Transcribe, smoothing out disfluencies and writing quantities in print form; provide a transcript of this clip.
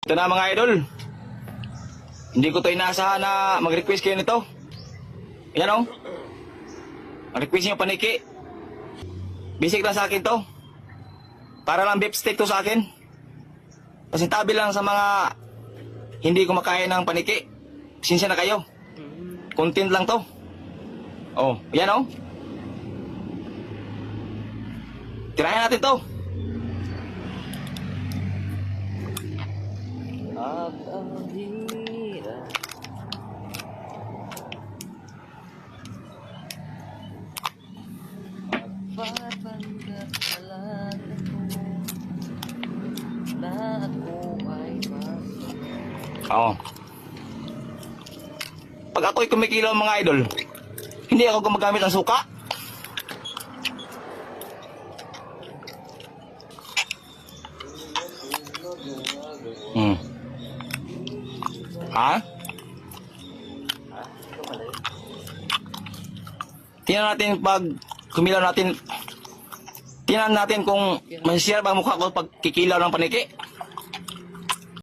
Ito na mga idol. Hindi ko to inaasahan na mag-request kayo nito. Yan o. Mag-request nyo paniki. Basic lang sa akin to. Para lang beef steak to sa akin. Pasintabi lang sa mga hindi kumakain ng paniki. Sinsya na kayo. Content lang to. Oh, yan o. Tirahin natin to. At ang hirap. Magpapanggap na lang ako na ako ay masaya. Oo. Pag ako'y kumikilaw mga idol, hindi ako gumagamit ng suka. Ha? Tingnan natin pag kumilaw natin. Tingnan natin kung masisira ba ang mukha ko pag kikilaw ng paniki.